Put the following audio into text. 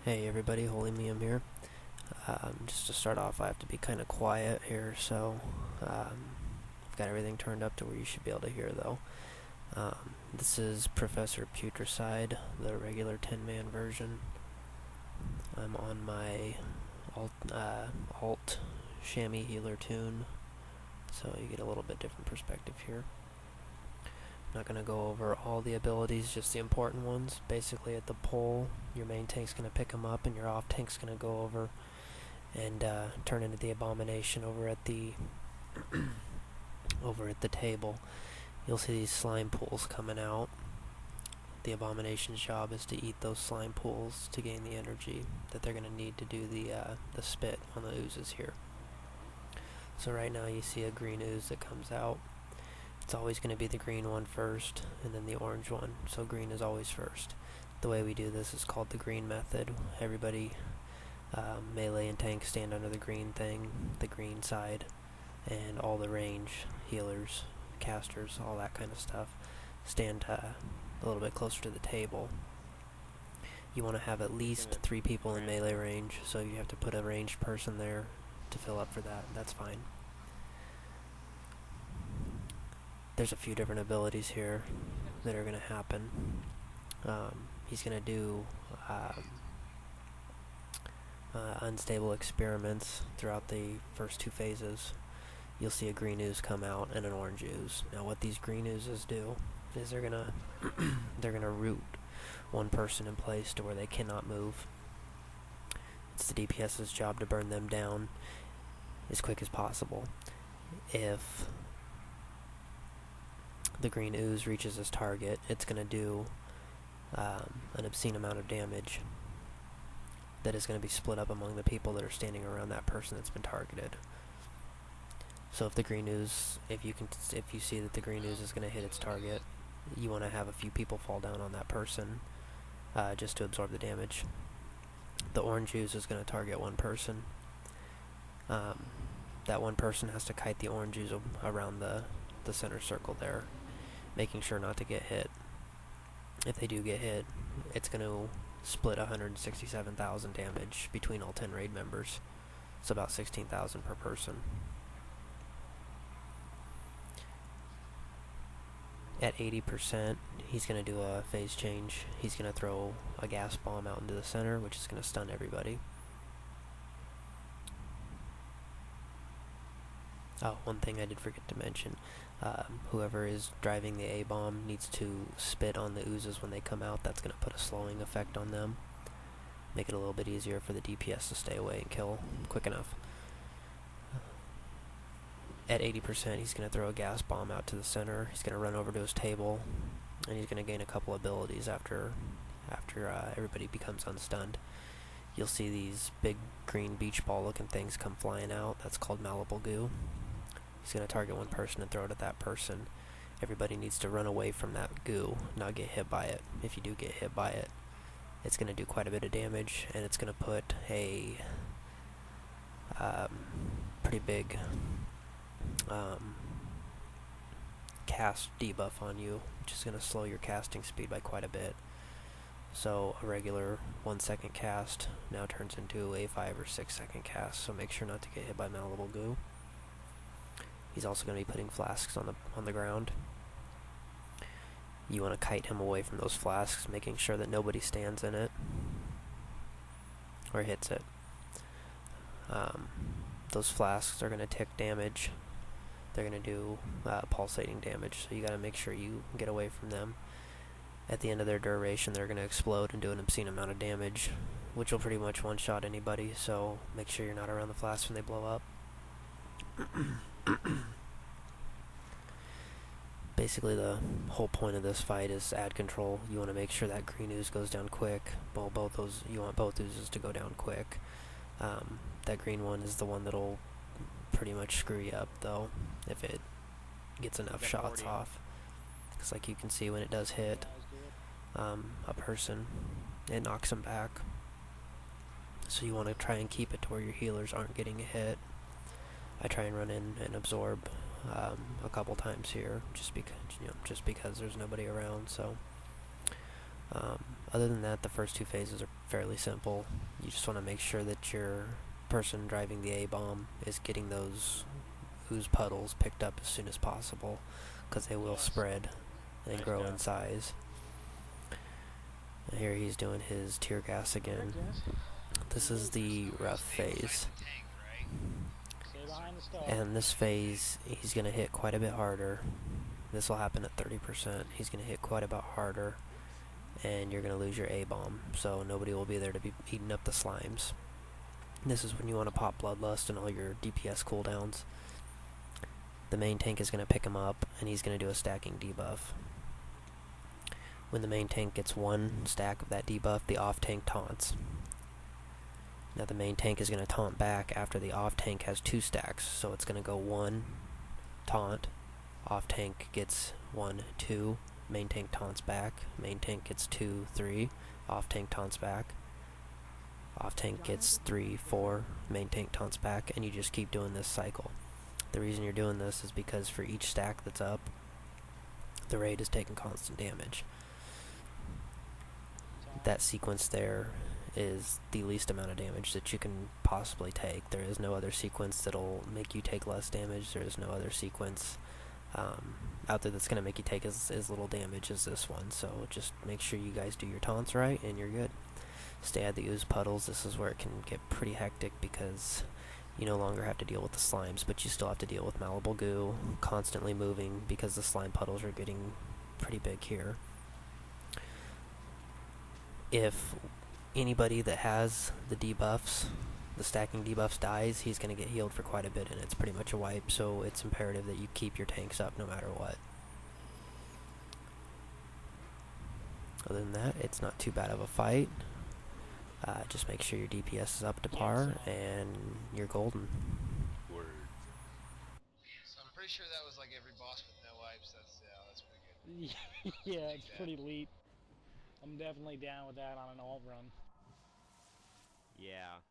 Hey everybody, Holy Miam here. Just to start off, I have to be kind of quiet here, so I've got everything turned up to where you should be able to hear though. This is Professor Putricide, the regular 10-man version. I'm on my alt chamois healer tune, so you get a little bit different perspective here. I'm not going to go over all the abilities, just the important ones. Basically at the pole, your main tank's going to pick them up and your off tank's going to go over and turn into the abomination over at the table. You'll see these slime pools coming out. The abomination's job is to eat those slime pools to gain the energy that they're going to need to do the spit on the oozes here. So right now you see a green ooze that comes out. It's always going to be the green one first and then the orange one, so green is always first. The way we do this is called the green method. Everybody, melee and tank, stand under the green thing, the green side, and all the range healers, casters, all that kind of stuff stand a little bit closer to the table. You want to have at least 3 people in melee range, so you have to put a ranged person there to fill up for that. That's fine. There's a few different abilities here that are going to happen. He's going to do unstable experiments throughout the first 2 phases. You'll see a green ooze come out and an orange ooze. Now what these green oozes do is they're gonna root one person in place to where they cannot move. It's the DPS's job to burn them down as quick as possible. If the green ooze reaches its target, it's going to do an obscene amount of damage that is going to be split up among the people that are standing around that person that's been targeted. So if the green ooze, if you see that the green ooze is going to hit its target, you want to have a few people fall down on that person just to absorb the damage. The orange ooze is going to target one person. That one person has to kite the orange ooze around the center circle there, making sure not to get hit. If they do get hit, it's going to split 167,000 damage between all 10 raid members. It's about 16,000 per person. At 80%, he's going to do a phase change. He's going to throw a gas bomb out into the center, which is going to stun everybody. Oh, one thing I did forget to mention. Whoever is driving the A-bomb needs to spit on the oozes when they come out. That's going to put a slowing effect on them. Make it a little bit easier for the DPS to stay away and kill quick enough. At 80%, he's going to throw a gas bomb out to the center. He's going to run over to his table, and he's going to gain a couple abilities after everybody becomes unstunned. You'll see these big green beach ball looking things come flying out. That's called malleable goo. He's going to target one person and throw it at that person. Everybody needs to run away from that goo, not get hit by it. If you do get hit by it, it's going to do quite a bit of damage, and it's going to put a pretty big cast debuff on you, which is going to slow your casting speed by quite a bit. So a regular 1 second cast now turns into a 5 or 6 second cast, so make sure not to get hit by malleable goo. He's also going to be putting flasks on the ground. You want to kite him away from those flasks, making sure that nobody stands in it or hits it. Those flasks are going to tick damage. They're going to do pulsating damage, so you got to make sure you get away from them. At the end of their duration, they're going to explode and do an obscene amount of damage, which will pretty much one-shot anybody, so make sure you're not around the flasks when they blow up. Basically, the whole point of this fight is ad control. You want to make sure that green ooze goes down quick. Well, you want both oozes to go down quick. That green one is the one that'll pretty much screw you up, though, if it gets enough shots off. Because like you can see, when it does hit a person, it knocks them back. So you want to try and keep it to where your healers aren't getting hit. I try and run in and absorb a couple times here, just because there's nobody around. So Other than that, the first two phases are fairly simple. You just want to make sure that your person driving the A-bomb is getting those ooze puddles picked up as soon as possible, because they will spread and grow in size. And here he's doing his tear gas again. This is the rough phase. And this phase, he's going to hit quite a bit harder. This will happen at 30%. He's going to hit quite a bit harder, and you're going to lose your A-bomb, so nobody will be there to be eating up the slimes. This is when you want to pop Bloodlust and all your DPS cooldowns. The main tank is going to pick him up, and he's going to do a stacking debuff. When the main tank gets one stack of that debuff, the off tank taunts. Now the main tank is going to taunt back after the off tank has two stacks, so it's going to go one, taunt, off tank gets 1, 2, main tank taunts back, main tank gets 2, 3, off tank taunts back, off tank gets 3, 4, main tank taunts back, and you just keep doing this cycle. The reason you're doing this is because for each stack that's up, the raid is taking constant damage. That sequence there is the least amount of damage that you can possibly take. There is no other sequence that'll make you take less damage. There is no other sequence out there that's going to make you take as little damage as this one. So just make sure you guys do your taunts right and you're good. Stay at the ooze puddles. This is where it can get pretty hectic because you no longer have to deal with the slimes, but you still have to deal with malleable goo constantly moving because the slime puddles are getting pretty big here. If anybody that has the debuffs, the stacking debuffs, dies, he's going to get healed for quite a bit, and it's pretty much a wipe, so it's imperative that you keep your tanks up no matter what. Other than that, it's not too bad of a fight. Just make sure your DPS is up to par, and you're golden. Word. So I'm pretty sure that was like every boss with no wipes. That's pretty good. Yeah, it's pretty elite. I'm definitely down with that on an alt run. Yeah.